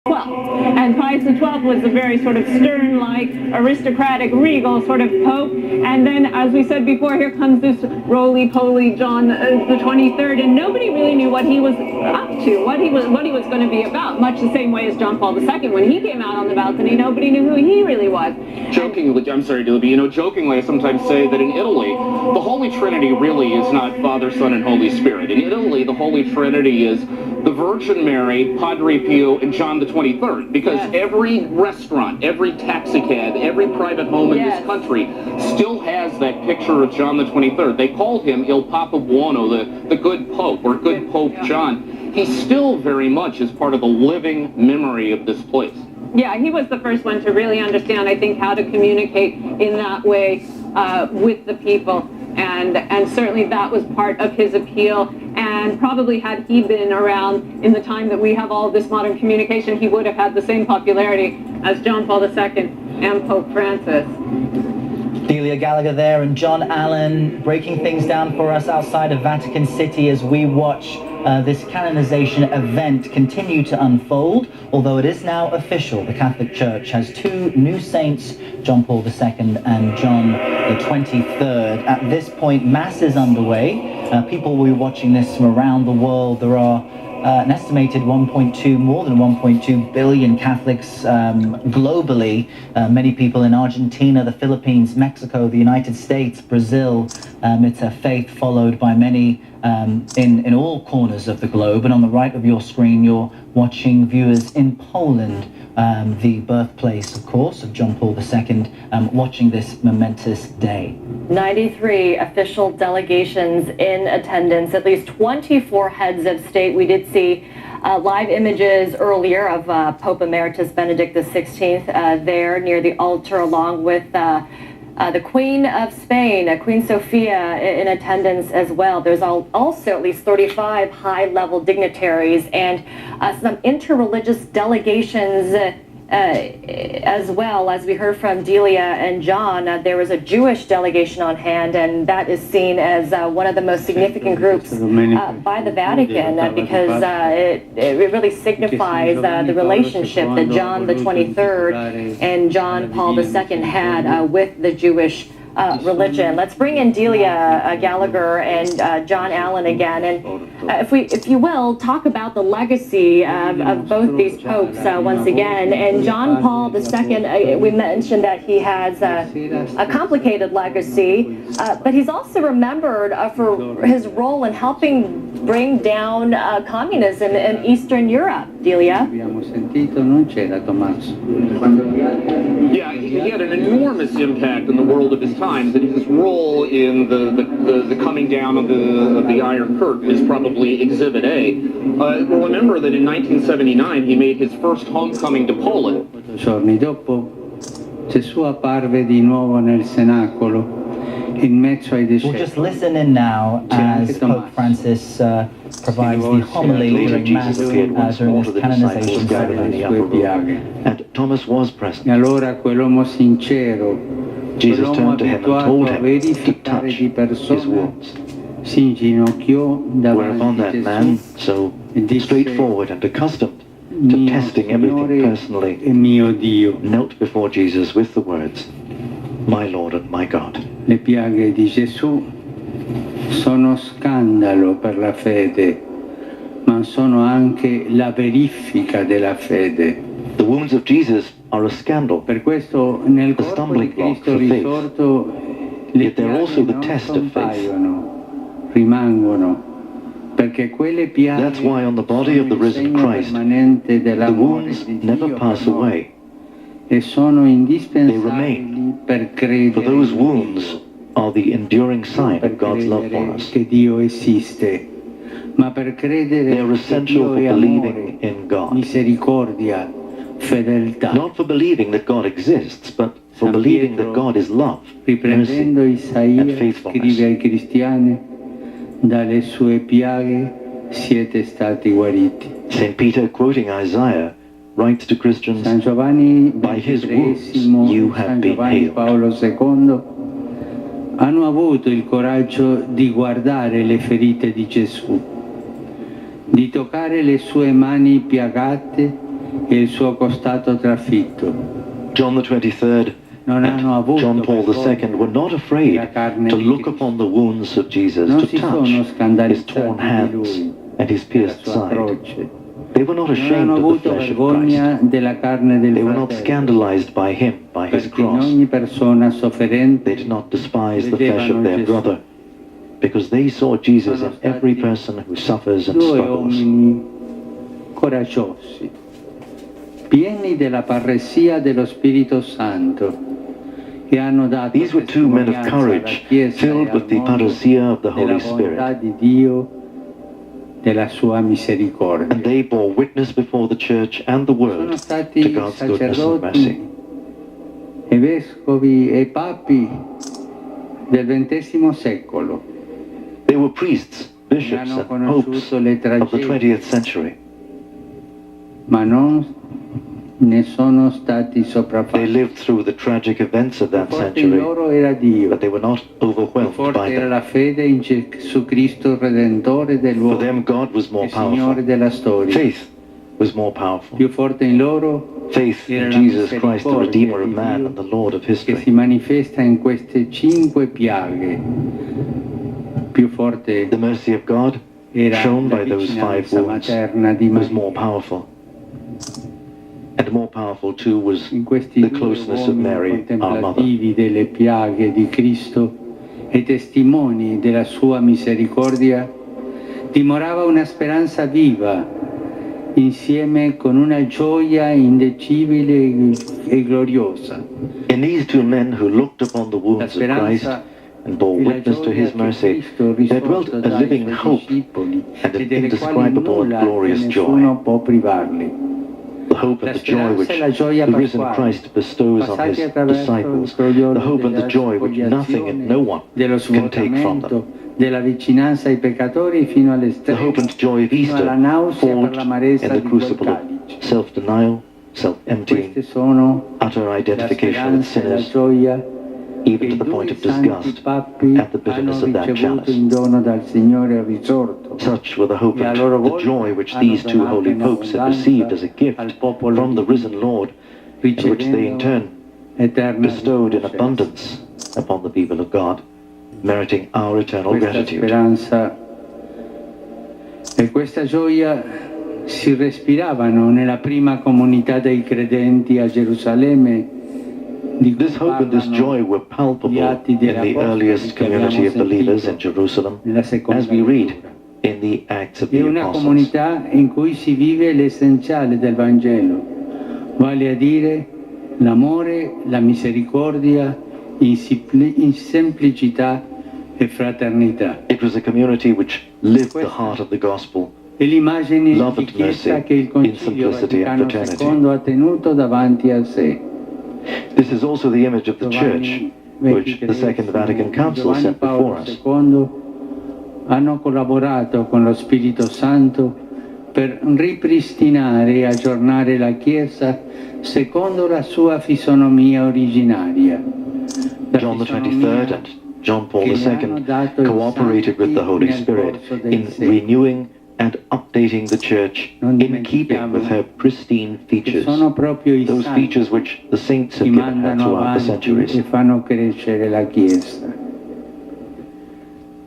XXII. And Pius XII was a very sort of stern-like, aristocratic, regal sort of pope. And then, as we said before, here comes this roly-poly John the 23rd, and nobody really knew what he was up to, what he was going to be about. Much the same way as John Paul II, when he came out on the balcony, nobody knew who he really was. Jokingly, I'm sorry, Dilby, jokingly I sometimes say that in Italy, the Holy Trinity really is not Father, Son, and Holy Spirit. In Italy, the Holy Trinity is the Virgin Mary, Padre Pio, and John the 23rd, because every restaurant, every taxicab, every private home in this country still has that picture of John the 23rd. They called him Il Papa Buono, the good Pope, or good Pope John. He still very much is part of the living memory of this place. Yeah, he was the first one to really understand, I think, how to communicate in that way with the people. And certainly that was part of his appeal. And probably had he been around in the time that we have all of this modern communication, he would have had the same popularity as John Paul II and Pope Francis. Delia Gallagher there, and John Allen breaking things down for us outside of Vatican City as we watch this canonization event continue to unfold. Although it is now official, the Catholic Church has two new saints, John Paul II and John the 23rd. At this point, Mass is underway. People will be watching this from around the world. There are an estimated more than 1.2 billion Catholics globally. Many people in Argentina, the Philippines, Mexico, the United States, Brazil. It's a faith followed by many in all corners of the globe. And on the right of your screen, you're watching viewers in Poland, the birthplace, of course, of John Paul II, watching this momentous day. 93 official delegations in attendance, at least 24 heads of state. We did see live images earlier of Pope Emeritus Benedict XVI there near the altar, along with the Queen of Spain, Queen Sofia, in attendance as well. There's also at least 35 high-level dignitaries and some interreligious delegations as well. As we heard from Delia and John, there was a Jewish delegation on hand, and that is seen as one of the most significant groups by the Vatican because it really signifies the relationship that John the 23rd and John Paul II had with the Jewish religion. Let's bring in Delia Gallagher and John Allen again, and if you will, talk about the legacy of both these popes once again. And John Paul II, we mentioned that he has a complicated legacy, but he's also remembered for his role in helping bring down communism in Eastern Europe. Delia? Yeah, he had an enormous impact in the world of his times, and his role in the coming down of the Iron Curtain is probably Exhibit A. We'll remember that in 1979 he made his first homecoming to Poland. Giorni dopo Gesù apparve di nuovo nel cenacolo in mezzo ai discepoli. We'll just listen in now as Pope Francis provides the homily during Mass during this canonization ceremony. And Thomas was present. E allora quell'uomo sincero, Jesus turned to him and told him to touch his wounds. Si inginocchiò Whereupon that davanti man, Gesù so e disse, straightforward and accustomed to testing everything personally, e mio Dio. knelt before Jesus with the words, "My Lord and my God." Le piaghe di Gesù sono scandalo per la fede, ma sono anche la verifica della fede. The wounds of Jesus are a scandal, Per questo nel corpo stumbling di block Cristo for faith. risorto le Yet they're also piaghe the non test of faith. scompaiono, rimangono, perché quelle piaghe That's why on the body of the sono il risen segno Christ, permanente the dell'amore wounds di never Dio pass per noi, away. e sono indispensabili remain. per credere For those in wounds Dio. are the enduring sign Per of God's love for credere us. che Dio esiste, ma per credere They are che essential Dio for è believing amore, in God. misericordia, fedeltà. Not for believing that God exists, but for San believing Pietro, that God is love, riprendendo mercy, Isaia, and faithfulness. scrive ai cristiani: dalle sue piaghe siete stati guariti. St. Peter, quoting Isaiah, writes to Christians, San Giovanni "By his wounds XXIII you e have San been Giovanni healed." Paolo II hanno avuto il coraggio di guardare le ferite di Gesù, di toccare le sue mani piagate e il suo costato trafitto. John the 23rd and John Paul II were not afraid to look upon the wounds of Jesus, to touch his torn hands and his pierced side. They were not ashamed of the flesh of Christ. They were not scandalized by him, by his cross. They did not despise the flesh of their brother, because they saw Jesus in every person who suffers and struggles. Coraggiosi, pieni della parresia dello Spirito Santo, che hanno dato These were two men of courage, filled with the parousia of the Holy Spirit. Di Dio, della sua misericordia. And they bore witness before the church and the world to God's goodness and mercy. E vescovi e papi del XX secolo. They were priests, bishops, and popes of the 20th century. Ma non ne sono stati sopraffatti. They lived through the tragic events of that century, but they were not overwhelmed by them. La fede in Gesù Cristo Redentore dell'uomo. For them, God was more powerful. Signore della storia. Faith was more powerful. Più forte in loro faith in Jesus Christ, the Redeemer of man and the Lord of history. Che si manifesta in queste 5 piaghe. Più forte. The mercy of God, shown by those 5 wounds, was more powerful. And more powerful too was the closeness of Mary, our mother. Delle piaghe di Cristo e testimoni della sua misericordia, dimorava una speranza viva, insieme con una gioia indecibile e gloriosa. In these 2 men who looked upon the wounds of Christ and bore witness to his mercy, there dwelt a living hope and an indescribable and glorious joy. The hope and the joy which the risen Christ bestows on his disciples, the hope and the joy which nothing and no one can take from them. Della vicinanza ai peccatori fino the hope and joy of Easter, forged in the crucible of self-denial, self-emptying, utter identification with sinners, even to the point of disgust at the bitterness of that chalice. Such were the hope and the joy which these 2 holy popes had received as a gift from the risen Lord, and which they in turn bestowed in abundance upon the people of God, meriting our eternal gratitude. E questa gioia si respiravano nella prima comunità dei credenti a Gerusalemme. This hope and this joy were palpable in the earliest community of believers in Jerusalem, as we read in the Acts of the Apostles. È una comunità in cui si vive l'essenziale del Vangelo, vale a dire l'amore, la misericordia, in semplicità e fraternità. It was a community which lived the heart of the gospel, love and mercy, in simplicity and fraternity. Ha tenuto davanti a sé. This is also the image of the Church, which the Second Vatican Council set before us. Hanno collaborato con lo Spirito Santo per ripristinare e aggiornare la Chiesa secondo la sua fisonomia originaria. John the 23rd and John Paul II cooperated with the Holy Spirit in renewing and updating the Church in keeping with her pristine features, those features which the saints have given her throughout the centuries.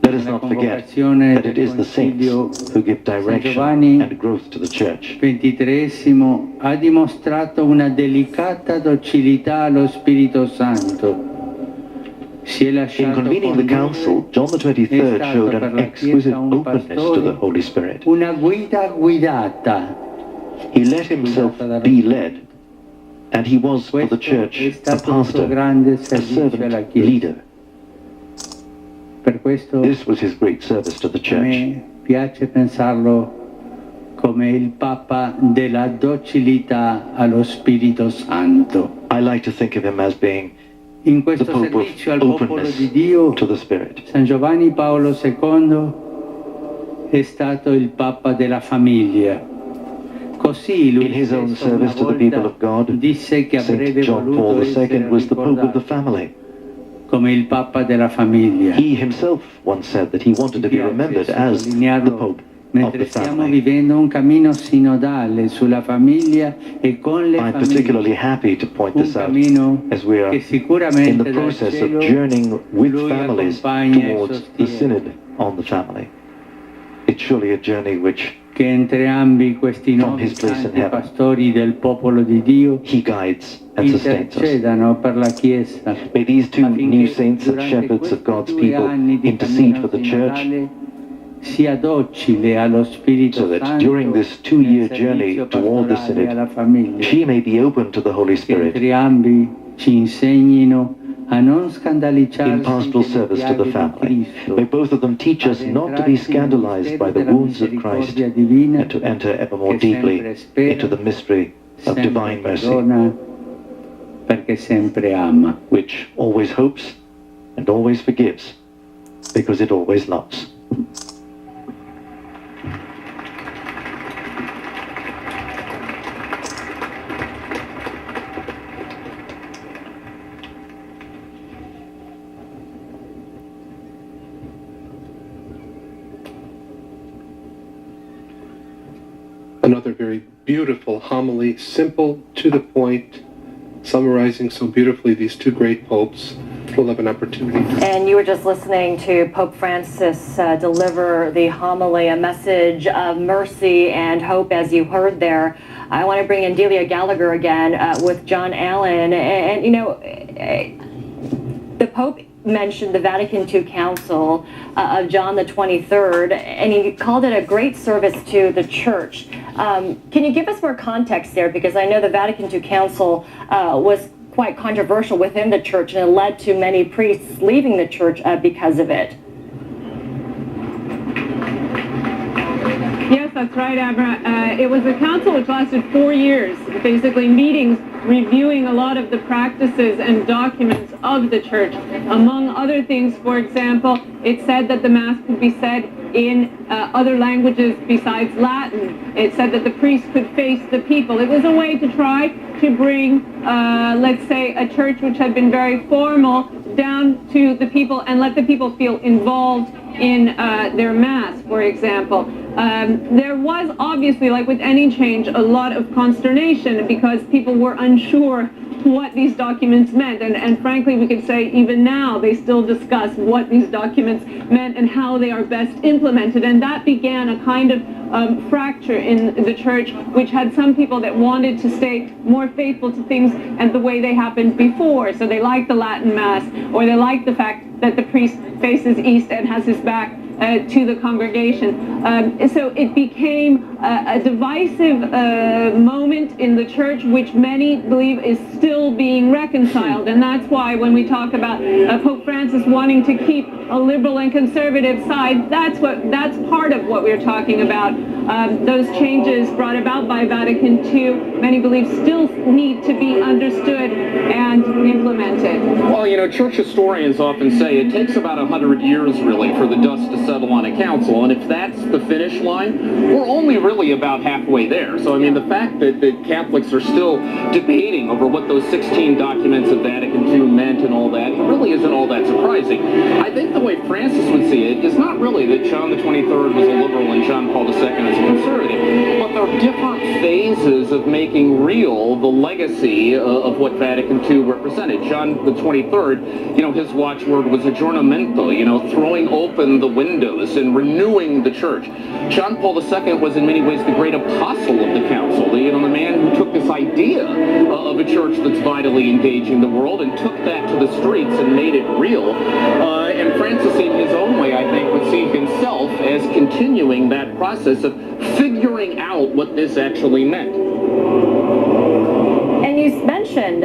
Let us not forget that it is the saints who give direction and growth to the Church. XXIII ha dimostrato una delicata docilità allo Spirito Santo. In convening the council, John the 23rd showed an exquisite openness to the Holy Spirit. Una guida guidata. He let himself be led, and he was for the Church a pastor, a servant leader. This was his great service to the Church. Mi piace pensarlo come il Papa della docilità allo Spirito Santo. I like to think of him as being in questo servizio al popolo di Dio, San Giovanni Paolo II è stato il Papa della famiglia. Così lui in his own service to the people of God, disse che avrebbe John Paul II was the Pope of the family. Come il Papa della famiglia. He himself once said that he wanted to be remembered as the Pope Mentre stiamo vivendo un cammino sinodale sulla famiglia e con le I'm famiglie, particularly happy to point this out as we are che sicuramente in the process of journeying with families towards the synod on the family. It's surely a journey which, che entrambi questi from nuovi his place in santi heaven, pastori del popolo di Dio he guides and sustains us. intercedano per la Chiesa. May these two affinché new saints and durante shepherds of questi God's 2 people anni di intercede for cammino the church, sinodale sia docile allo Spirito so that Santo during this 2-year journey nel servizio toward the pastorale alla synod, famiglia, she may be open to the Holy che Spirit entrambi ci insegnino a non in scandalizzarsi pastoral delle service to the piaghe di family. Cristo, May both of them teach us not to be scandalized by the wounds of Christ and to enter ever more deeply into the mystery of divine mercy, perdona, perché sempre ama. which always hopes and always forgives because it always loves. Another very beautiful homily, simple, to the point, summarizing so beautifully these two great popes. We'll have an opportunity to... And you were just listening to Pope Francis deliver the homily, a message of mercy and hope, as you heard there. I want to bring in Delia Gallagher again with John Allen. And, you know, the Pope mentioned the Vatican II Council of John the 23rd, and he called it a great service to the Church. Can you give us more context there? Because I know the Vatican II Council was quite controversial within the Church, and it led to many priests leaving the Church because of it. Yes, that's right, Abra. It was a council which lasted 4 years, basically meetings reviewing a lot of the practices and documents of the Church. Among other things, for example, it said that the Mass could be said in other languages besides Latin. It said that the priest could face the people. It was a way to try to bring, let's say, a church which had been very formal down to the people and let the people feel involved in their Mass, for example. There was obviously, like with any change, a lot of consternation because people were unsure what these documents meant. And frankly, we could say even now they still discuss what these documents meant and how they are best implemented. And that began a kind of fracture in the Church, which had some people that wanted to stay more faithful to things and the way they happened before. So they liked the Latin Mass, or they liked the fact that the priest faces east and has his back to the congregation. So it became a divisive moment in the Church, which many believe is still being reconciled. And that's why when we talk about Pope Francis wanting to keep a liberal and conservative side, that's part of what we're talking about. Those changes brought about by Vatican II, many believe still need to be understood and implemented. Well, you know, church historians often say it takes about 100 years, really, for the dust to settle on a council, and if that's the finish line, we're only really about halfway there. So, I mean, the fact that Catholics are still debating over what those 16 documents of Vatican II meant and all that, it really isn't all that surprising. I think the way Francis would see it is not really that John the 23rd was a liberal and John Paul II is a conservative, but there are different phases of making real the legacy of what Vatican II represented. John the 23rd, you know, his watchword was aggiornamento, you know, throwing open the windows and renewing the church. John Paul II was in many ways the great apostle of the council, the man who took this idea of a church that's vitally engaging the world and took that to the streets and made it real. And Francis, in his own way, I think, would see himself as continuing that process of figuring out what this actually meant. And you mentioned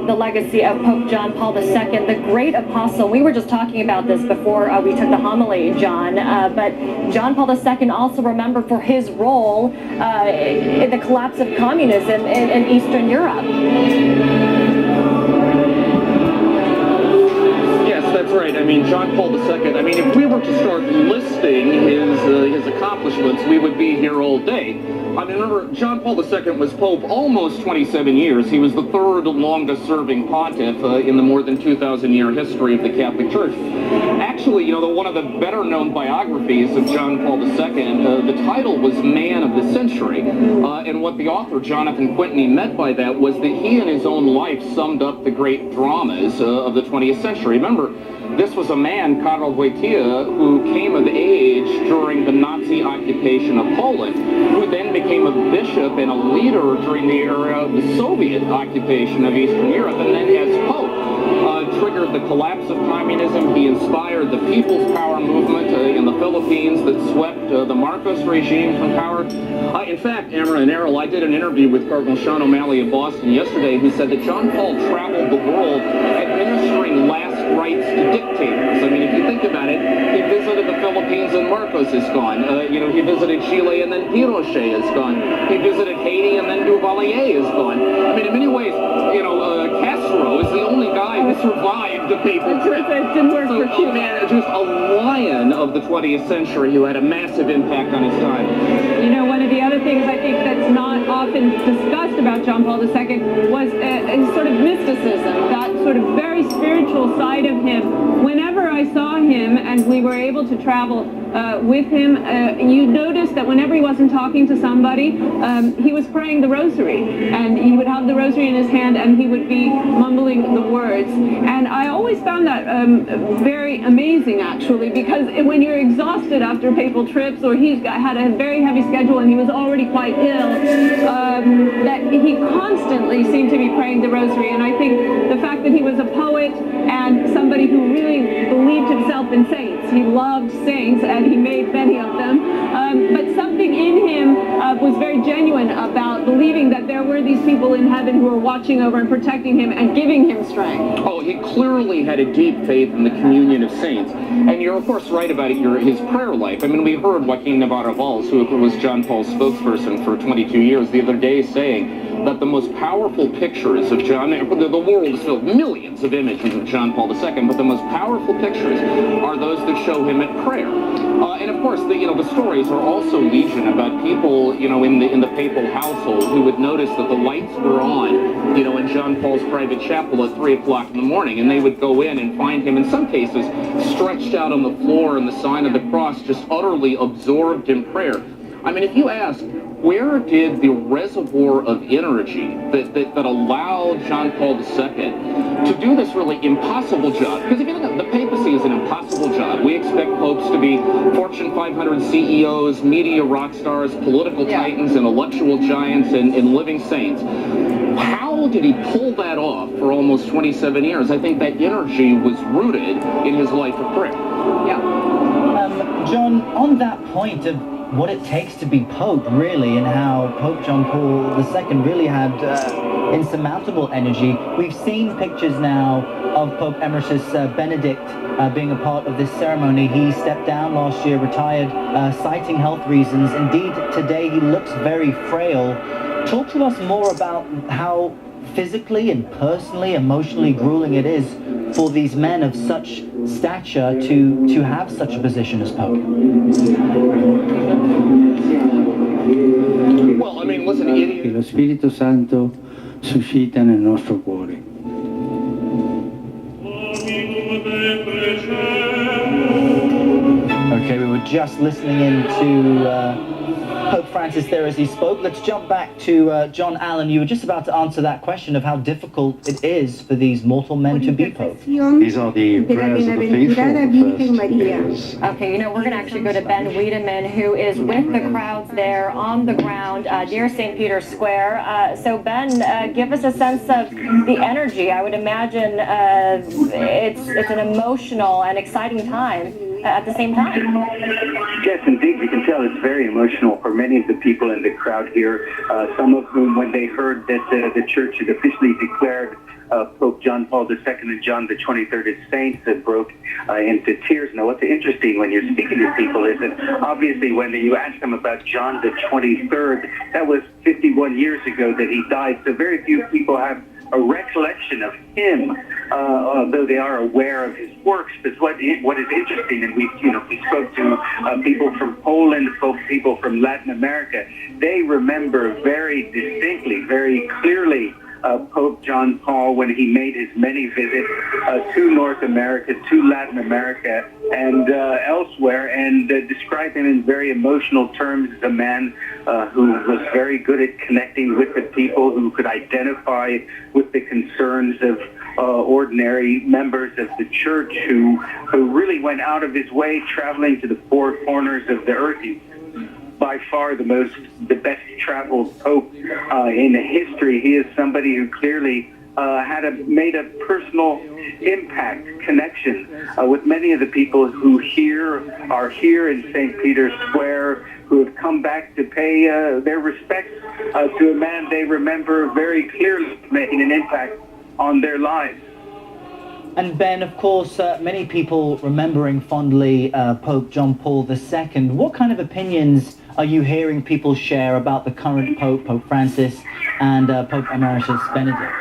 the legacy of Pope John Paul II, the great apostle. We were just talking about this before we took the homily, John, but John Paul II also remembered for his role in the collapse of communism in Eastern Europe. That's right. I mean, John Paul II, I mean, if we were to start listing his accomplishments, we would be here all day. I mean, remember, John Paul II was Pope almost 27 years. He was the third longest-serving pontiff in the more than 2,000-year history of the Catholic Church. Actually, one of the better-known biographies of John Paul II, the title was Man of the Century. And what the author, Jonathan Quintney, meant by that was that he in his own life summed up the great dramas of the 20th century. Remember, this was a man, Karol Wojtyła, who came of age during the Nazi occupation of Poland, who then became a bishop and a leader during the era of the Soviet occupation of Eastern Europe, and then as Pope, triggered the collapse of communism. He inspired the People's Power movement in the Philippines that swept the Marcos regime from power. In fact, Amara and Errol, I did an interview with Cardinal Sean O'Malley of Boston yesterday, who said that John Paul traveled the world administering last rites to dictators. I mean, if you think about it, he visited the Philippines and Marcos is gone. He visited Chile and then Pinochet is gone. He visited Haiti and then Duvalier is gone. I mean, in many ways, Castro is the only guy who survived the papal trip. It didn't work for Cuba. Man, just a lion of the 20th century who had a massive impact on his time. One of the other things I think that's not often discussed about John Paul II was his sort of mysticism, that sort of very spiritual side of him. Whenever I saw him and we were able to travel with him, you noticed that whenever he wasn't talking to somebody, he was praying the rosary, and he would have the rosary in his hand and he would be mumbling the words. And I always found that very amazing, actually, because when you're exhausted after papal trips, or he's had a very heavy schedule and he was already quite ill, that he constantly seemed to be praying the rosary. And I think the fact that he was a poet and somebody who really believed himself in saints, he loved saints and he made many of them, but something in him was very genuine about believing that there were these people in heaven who were watching over and protecting him and giving him strength. Oh, he clearly had a deep faith in the communion of saints. And you're, of course, right about his prayer life. I mean, we heard Joaquin Navarro-Valls, who was John Paul's spokesperson for 22 years, the other day saying that the most powerful pictures of John, the world is filled with millions of images of John Paul II, but the most powerful pictures are those that show him at prayer. And of course, the stories are also legion about people, in the papal household who would notice that the lights were on, in John Paul's private chapel at 3 o'clock in the morning, and they would go in and find him, in some cases, stretched out on the floor in the sign of the cross, just utterly absorbed in prayer. I mean, if you ask, where did the reservoir of energy that allowed John Paul II to do this really impossible job? Because if you look at the papacy is an impossible job. We expect popes to be Fortune 500 CEOs, media rock stars, political titans, intellectual giants, and living saints. How did he pull that off for almost 27 years? I think that energy was rooted in his life of prayer. Yeah. John, on that point of what it takes to be Pope, really, and how Pope John Paul II really had insurmountable energy. We've seen pictures now of Pope Emeritus Benedict being a part of this ceremony. He stepped down last year, retired, citing health reasons. Indeed, today he looks very frail. Talk to us more about how physically and personally, emotionally grueling it is for these men of such stature to have such a position as Pope. Well, I mean, listen, che lo Spirito Santo suscita nel nostro cuore. Okay, we were just listening into Pope Francis there as he spoke. Let's jump back to John Allen. You were just about to answer that question of how difficult it is for these mortal men to be Pope. These are the prayers of the faithful. Okay, we're going to actually go to Ben Wiedemann, who is with the crowds there on the ground near St. Peter's Square. So Ben, give us a sense of the energy. I would imagine it's an emotional and exciting time at the same time. Yes, indeed. You can tell it's very emotional for many of the people in the crowd here, some of whom, when they heard that the church had officially declared Pope John Paul II and John the 23rd as saints, broke into tears. Now, what's interesting when you're speaking to people is that obviously when you ask them about John the 23rd, that was 51 years ago that he died. So very few people are a recollection of him, though they are aware of his works. But what is interesting, and we spoke to people from Poland, people from Latin America, they remember very distinctly, very clearly Pope John Paul when he made his many visits to North America, to Latin America, and elsewhere, and described him in very emotional terms as a man who was very good at connecting with the people, who could identify with the concerns of ordinary members of the church, who really went out of his way traveling to the four corners of the earth. He's by far the best traveled pope in history. He is somebody who clearly made a personal impact, connection with many of the people who are here in St. Peter's Square, who have come back to pay their respects to a man they remember very clearly making an impact on their lives. And Ben, of course, many people remembering fondly Pope John Paul II. What kind of opinions are you hearing people share about the current Pope, Pope Francis, and Pope Emeritus Benedict?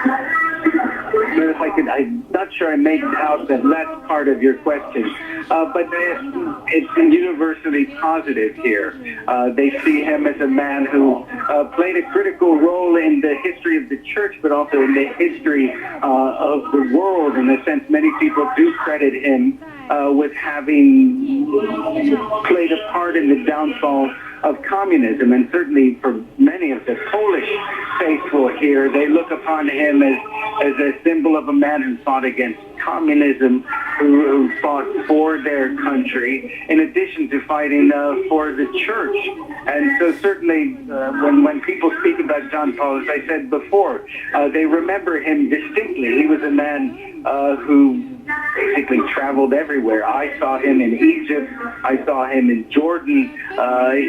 I'm not sure I made out the last part of your question, but it's universally positive here. They see him as a man who played a critical role in the history of the church, but also in the history of the world. In a sense, many people do credit him with having played a part in the downfall of communism, and certainly for many of the Polish faithful here, they look upon him as a symbol of a man who fought against communism, who fought for their country, in addition to fighting for the church. And so certainly when people speak about John Paul, as I said before, they remember him distinctly. He was a man who basically traveled everywhere. I saw him in Egypt. I saw him in Jordan.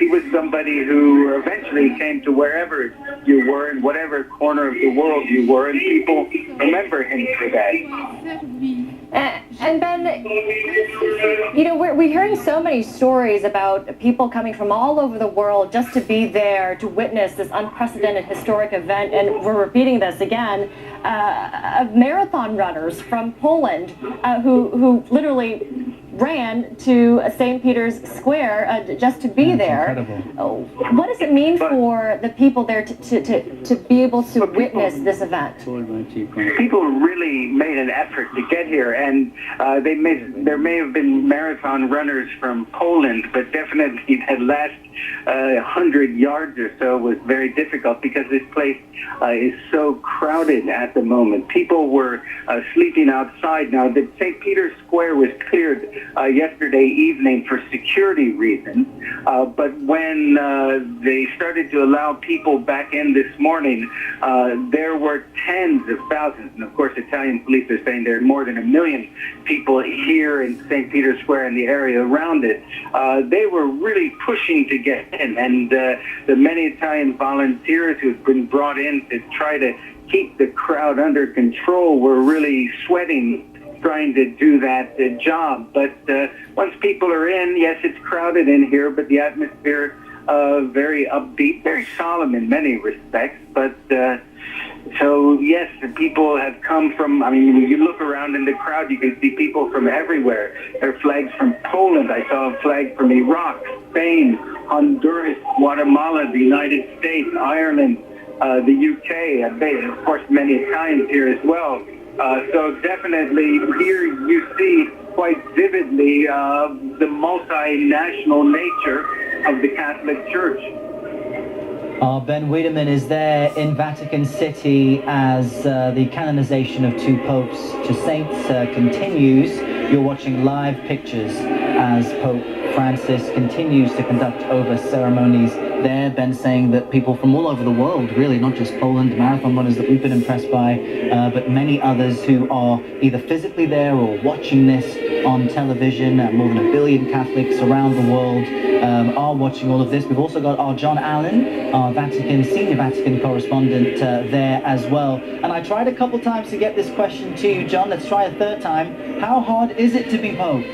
He was somebody who eventually came to wherever you were, in whatever corner of the world you were, and people remember him for that. And Ben, we're hearing so many stories about people coming from all over the world just to be there to witness this unprecedented historic event, and we're repeating this again, of marathon runners from Poland who literally ran to St. Peter's Square just to be there. Incredible. What does it mean for the people there to be able to witness this event? People really made an effort to get here, and there may have been marathon runners from Poland, but definitely that last 100 yards or so was very difficult because this place is so crowded at the moment. People were sleeping outside. Now, the St. Peter's Square was cleared yesterday evening for security reasons, but when they started to allow people back in this morning, there were tens of thousands, and of course Italian police are saying there are more than 1 million people here in St. Peter's Square and the area around it. They were really pushing to get in, and the many Italian volunteers who have been brought in to try to keep the crowd under control were really sweating trying to do that job. But once people are in, yes, it's crowded in here, but the atmosphere very upbeat, very solemn in many respects. But so, yes, the people have come from, when you look around in the crowd, you can see people from everywhere. There are flags from Poland. I saw a flag from Iraq, Spain, Honduras, Guatemala, the United States, Ireland, the UK, and of course many Italians here as well. So definitely here you see quite vividly the multinational nature of the Catholic Church. Ben Wiedemann is there in Vatican City as the canonization of two popes to saints continues. You're watching live pictures as Pope Francis continues to conduct over ceremonies there. Ben saying that people from all over the world, really, not just Poland, marathon runners that we've been impressed by, but many others who are either physically there or watching this on television. More than 1 billion Catholics around the world are watching all of this. We've also got our John Allen, our senior Vatican correspondent there as well. And I tried a couple times to get this question to you, John. Let's try a third time. How hard is it to be Pope?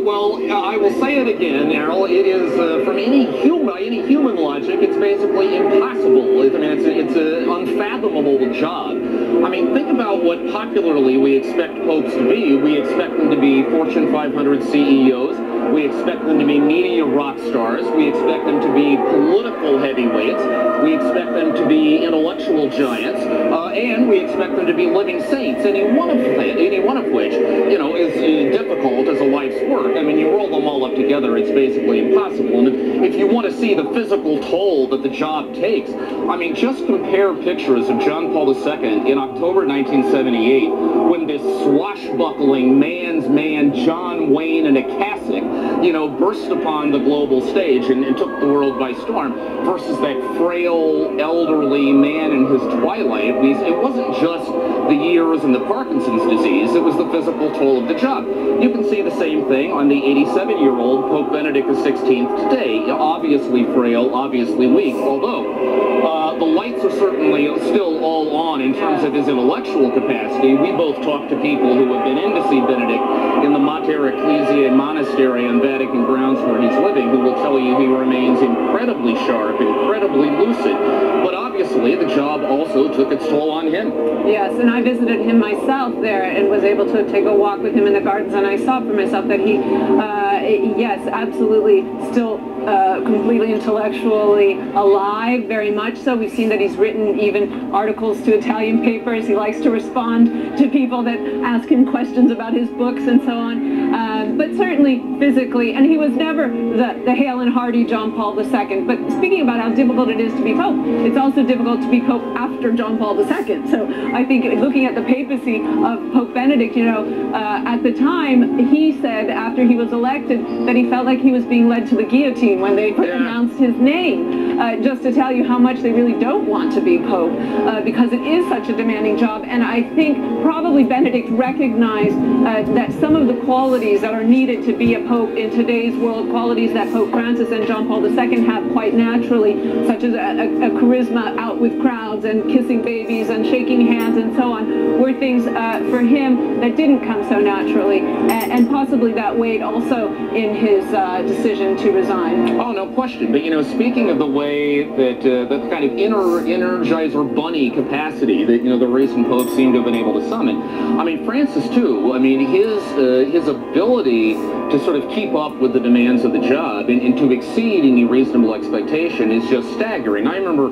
Well, I will say it again, Errol. It is from any human logic. logic, it's basically impossible. I mean, it's an unfathomable job. I mean, think about what popularly we expect popes to be. We expect them to be Fortune 500 CEOs. We expect them to be media rock stars. We expect them to be political heavyweights. We expect them to be intellectual giants. And we expect them to be living saints, any one of which, you know, is difficult as a life's work. I mean, you roll them all up together, it's basically impossible. And if you want to see the physical toll that the job takes, I mean, just compare pictures of John Paul II in October 1978, when this swashbuckling man's man, John Wayne in a cassock, you know, burst upon the global stage and took the world by storm, versus that frail, elderly man in his twilight. It wasn't just the years and the Parkinson's disease, it was the physical toll of the job. You can see the same thing on the 87-year-old Pope Benedict XVI today, obviously frail, obviously weak, although the lights are certainly still all on in terms of his intellectual capacity. We both talked to people who have been in to see Benedict in the Mater Ecclesiae monastery on Vatican grounds where he's living, who will tell you he remains incredibly sharp, incredibly lucid. But obviously, the job also took its toll on him. Yes, and I visited him myself there and was able to take a walk with him in the gardens, and I saw for myself that he, yes, absolutely still completely intellectually alive, very much so. We've seen that he's written even articles to Italian papers. He likes to respond to people that ask him questions about his books and so on. But certainly physically, and he was never the hale and hearty John Paul II. But speaking about how difficult it is to be Pope, it's also difficult to be Pope after John Paul II. So I think looking at the papacy of Pope Benedict, you know, at the time, he said after he was elected that he felt like he was being led to the guillotine when they pronounced his name, just to tell you how much they really don't want to be Pope, because it is such a demanding job. And I think probably Benedict recognized that some of the qualities that are needed to be a Pope in today's world, qualities that Pope Francis and John Paul II have quite naturally, such as a charisma out with crowds and kissing babies and shaking hands and so on, were things for him that didn't come so naturally, and possibly that weighed also in his decision to resign. Oh, no question. But, you know, speaking of the way that the kind of energizer bunny capacity that, you know, the recent popes seem to have been able to summon, I mean, Francis, too, I mean, his ability to sort of keep up with the demands of the job and to exceed any reasonable expectation is just staggering. I remember,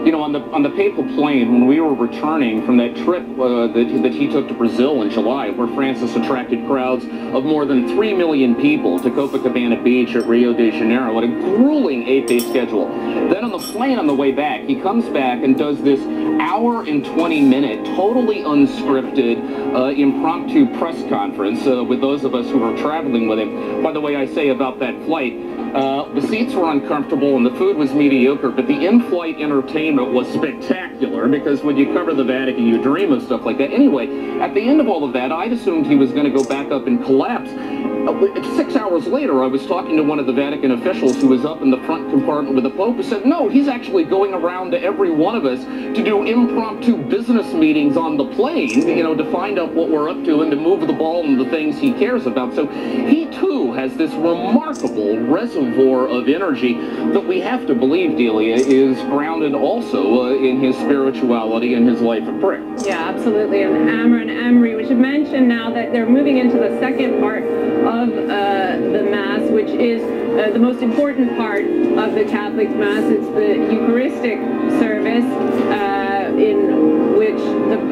you know, on the papal plane when we were returning from that trip that he took to Brazil in July, where Francis attracted crowds of more than 3 million people to Copacabana Beach at Rio de Janeiro. What a grueling 8-day schedule. Then on the plane on the way back, he comes back and does this hour and 20-minute, totally unscripted, impromptu press conference with those of us who were traveling with him. By the way, I say about that flight, the seats were uncomfortable and the food was mediocre, but the in-flight entertainment was spectacular, because when you cover the Vatican, you dream of stuff like that. Anyway, at the end of all of that, I'd assumed he was going to go back up and collapse. 6 hours later, I was talking to one of the Vatican officials who was up in the front compartment with the Pope, who said, no, he's actually going around to every one of us to do impromptu business meetings on the plane, you know, to find out what we're up to and to move the ball and the things he cares about. So he, too, has this remarkable reservoir of energy that we have to believe, Delia, is grounded also in his spirituality and his life of prayer. Yeah, absolutely. And Amr and Emery, we should mention now that they're moving into the second part of the Mass, which is the most important part of the Catholic Mass. It's the Eucharistic service in which the